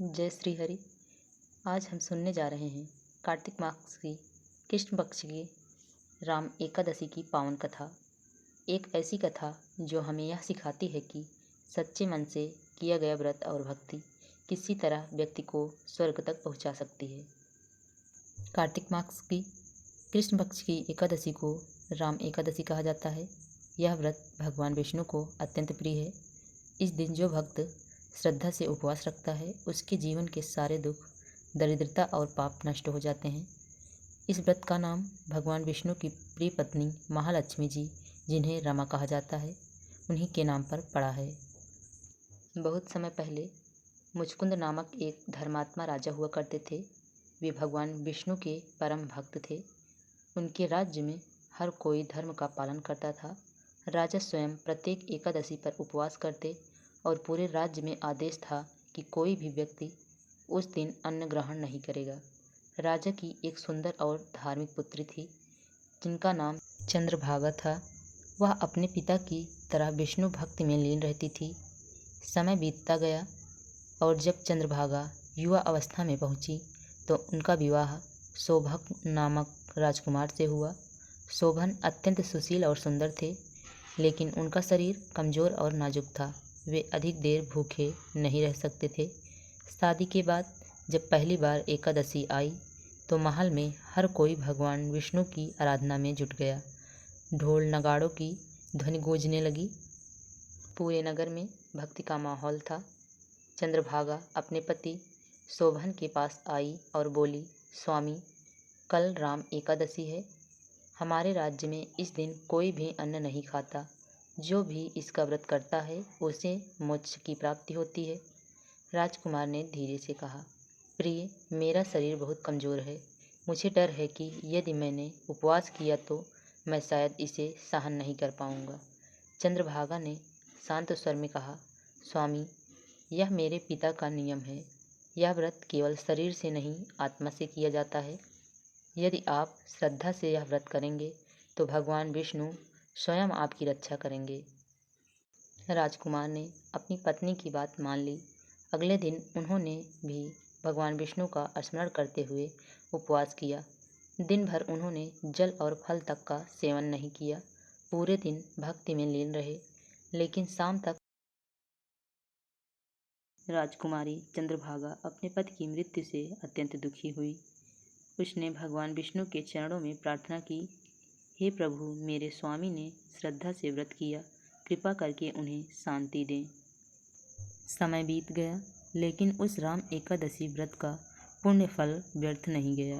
जय श्री हरि। आज हम सुनने जा रहे हैं कार्तिक मास की कृष्ण पक्ष की राम एकादशी की पावन कथा। एक ऐसी कथा जो हमें यह सिखाती है कि सच्चे मन से किया गया व्रत और भक्ति किसी तरह व्यक्ति को स्वर्ग तक पहुंचा सकती है। कार्तिक मास की कृष्ण पक्ष की एकादशी को राम एकादशी कहा जाता है। यह व्रत भगवान विष्णु को अत्यंत प्रिय है। इस दिन जो भक्त श्रद्धा से उपवास रखता है उसके जीवन के सारे दुख, दरिद्रता और पाप नष्ट हो जाते हैं। इस व्रत का नाम भगवान विष्णु की प्रिय पत्नी महालक्ष्मी जी, जिन्हें रमा कहा जाता है, उन्हीं के नाम पर पड़ा है। बहुत समय पहले मुचकुंद नामक एक धर्मात्मा राजा हुआ करते थे। वे भगवान विष्णु के परम भक्त थे। उनके राज्य में हर कोई धर्म का पालन करता था। राजा स्वयं प्रत्येक एकादशी पर उपवास करते और पूरे राज्य में आदेश था कि कोई भी व्यक्ति उस दिन अन्न ग्रहण नहीं करेगा। राजा की एक सुंदर और धार्मिक पुत्री थी जिनका नाम चंद्रभागा था। वह अपने पिता की तरह विष्णु भक्ति में लीन रहती थी। समय बीतता गया और जब चंद्रभागा युवा अवस्था में पहुंची तो उनका विवाह शोभक नामक राजकुमार से हुआ। शोभन अत्यंत सुशील और सुंदर थे, लेकिन उनका शरीर कमज़ोर और नाजुक था। वे अधिक देर भूखे नहीं रह सकते थे। शादी के बाद जब पहली बार एकादशी आई तो महल में हर कोई भगवान विष्णु की आराधना में जुट गया। ढोल नगाड़ों की ध्वनि गूंजने लगी। पूरे नगर में भक्ति का माहौल था। चंद्रभागा अपने पति शोभन के पास आई और बोली, स्वामी, कल राम एकादशी है। हमारे राज्य में इस दिन कोई भी अन्न नहीं खाता। जो भी इसका व्रत करता है उसे मोक्ष की प्राप्ति होती है। राजकुमार ने धीरे से कहा, प्रिय, मेरा शरीर बहुत कमज़ोर है। मुझे डर है कि यदि मैंने उपवास किया तो मैं शायद इसे सहन नहीं कर पाऊंगा। चंद्रभागा ने शांत स्वर में कहा, स्वामी, यह मेरे पिता का नियम है। यह व्रत केवल शरीर से नहीं, आत्मा से किया जाता है। यदि आप श्रद्धा से यह व्रत करेंगे तो भगवान विष्णु स्वयं आपकी रक्षा करेंगे। राजकुमार ने अपनी पत्नी की बात मान ली। अगले दिन उन्होंने भी भगवान विष्णु का स्मरण करते हुए उपवास किया। दिन भर उन्होंने जल और फल तक का सेवन नहीं किया। पूरे दिन भक्ति में लीन रहे। लेकिन शाम तक राजकुमारी चंद्रभागा अपने पति की मृत्यु से अत्यंत दुखी हुई। उसने भगवान विष्णु के चरणों में प्रार्थना की, हे प्रभु, मेरे स्वामी ने श्रद्धा से व्रत किया, कृपा करके उन्हें शांति दें। समय बीत गया, लेकिन उस राम एकादशी व्रत का पुण्य फल व्यर्थ नहीं गया।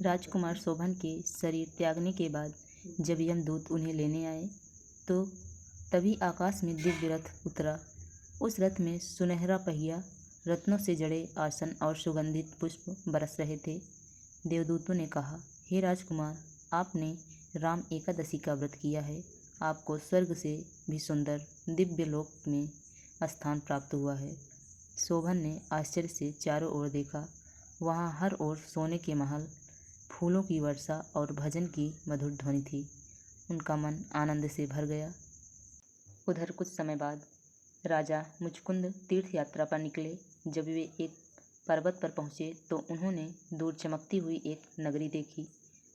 राजकुमार शोभन के शरीर त्यागने के बाद जब यमदूत उन्हें लेने आए तो तभी आकाश में दिव्य रथ उतरा। उस रथ में सुनहरा पहिया, रत्नों से जड़े आसन और सुगंधित पुष्प बरस रहे थे। देवदूतों ने कहा, हे राजकुमार, आपने राम एकादशी का व्रत किया है। आपको स्वर्ग से भी सुंदर दिव्य लोक में स्थान प्राप्त हुआ है। शोभन ने आश्चर्य से चारों ओर देखा। वहाँ हर ओर सोने के महल, फूलों की वर्षा और भजन की मधुर ध्वनि थी। उनका मन आनंद से भर गया। उधर कुछ समय बाद राजा मुचकुंद तीर्थ यात्रा पर निकले। जब वे एक पर्वत पर पहुँचे तो उन्होंने दूर चमकती हुई एक नगरी देखी।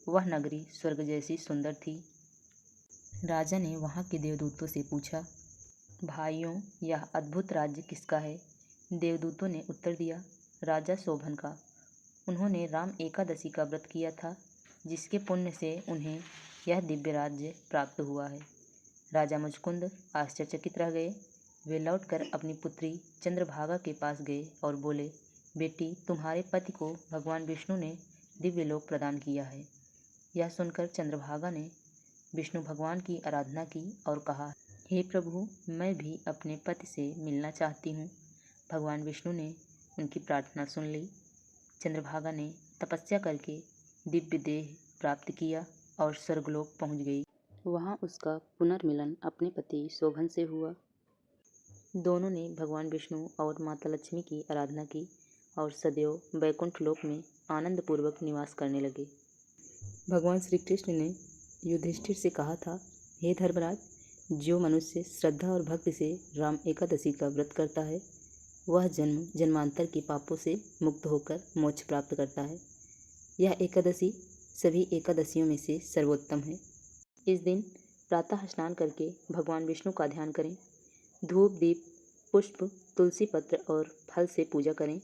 वह नगरी स्वर्ग जैसी सुंदर थी। राजा ने वहाँ के देवदूतों से पूछा, भाइयों, यह अद्भुत राज्य किसका है? देवदूतों ने उत्तर दिया, राजा शोभन का। उन्होंने राम एकादशी का व्रत किया था, जिसके पुण्य से उन्हें यह दिव्य राज्य प्राप्त हुआ है। राजा मुचकुंद आश्चर्यचकित रह गए। वे लौटकर अपनी पुत्री चंद्रभागा के पास गए और बोले, बेटी, तुम्हारे पति को भगवान विष्णु ने दिव्य लोक प्रदान किया है। यह सुनकर चंद्रभागा ने विष्णु भगवान की आराधना की और कहा, हे प्रभु, मैं भी अपने पति से मिलना चाहती हूँ। भगवान विष्णु ने उनकी प्रार्थना सुन ली। चंद्रभागा ने तपस्या करके दिव्य देह प्राप्त किया और स्वर्गलोक पहुँच गई। वहाँ उसका पुनर्मिलन अपने पति शोभन से हुआ। दोनों ने भगवान विष्णु और माता लक्ष्मी की आराधना की और सदैव वैकुंठ लोक में आनंदपूर्वक निवास करने लगे। भगवान श्री कृष्ण ने युधिष्ठिर से कहा था, हे धर्मराज, जो मनुष्य श्रद्धा और भक्ति से राम एकादशी का व्रत करता है वह जन्म जन्मांतर के पापों से मुक्त होकर मोक्ष प्राप्त करता है। यह एकादशी सभी एकादशियों में से सर्वोत्तम है। इस दिन प्रातः स्नान करके भगवान विष्णु का ध्यान करें। धूप, दीप, पुष्प, तुलसी पत्र और फल से पूजा करें।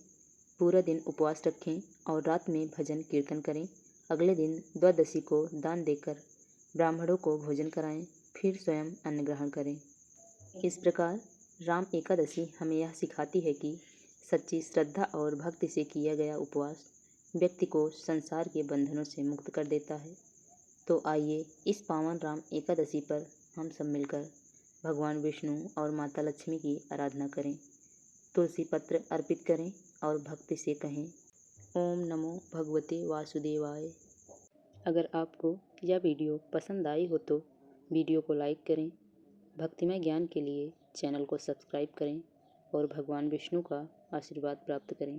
पूरा दिन उपवास रखें और रात में भजन कीर्तन करें। अगले दिन द्वादशी को दान देकर ब्राह्मणों को भोजन कराएं, फिर स्वयं अन्न ग्रहण करें। इस प्रकार राम एकादशी हमें यह सिखाती है कि सच्ची श्रद्धा और भक्ति से किया गया उपवास व्यक्ति को संसार के बंधनों से मुक्त कर देता है। तो आइए इस पावन राम एकादशी पर हम सब मिलकर भगवान विष्णु और माता लक्ष्मी की आराधना करें। तुलसी पत्र अर्पित करें और भक्ति से कहें, ओम नमो भगवते वासुदेवाय। अगर आपको यह वीडियो पसंद आई हो तो वीडियो को लाइक करें, भक्तिमय ज्ञान के लिए चैनल को सब्सक्राइब करें और भगवान विष्णु का आशीर्वाद प्राप्त करें।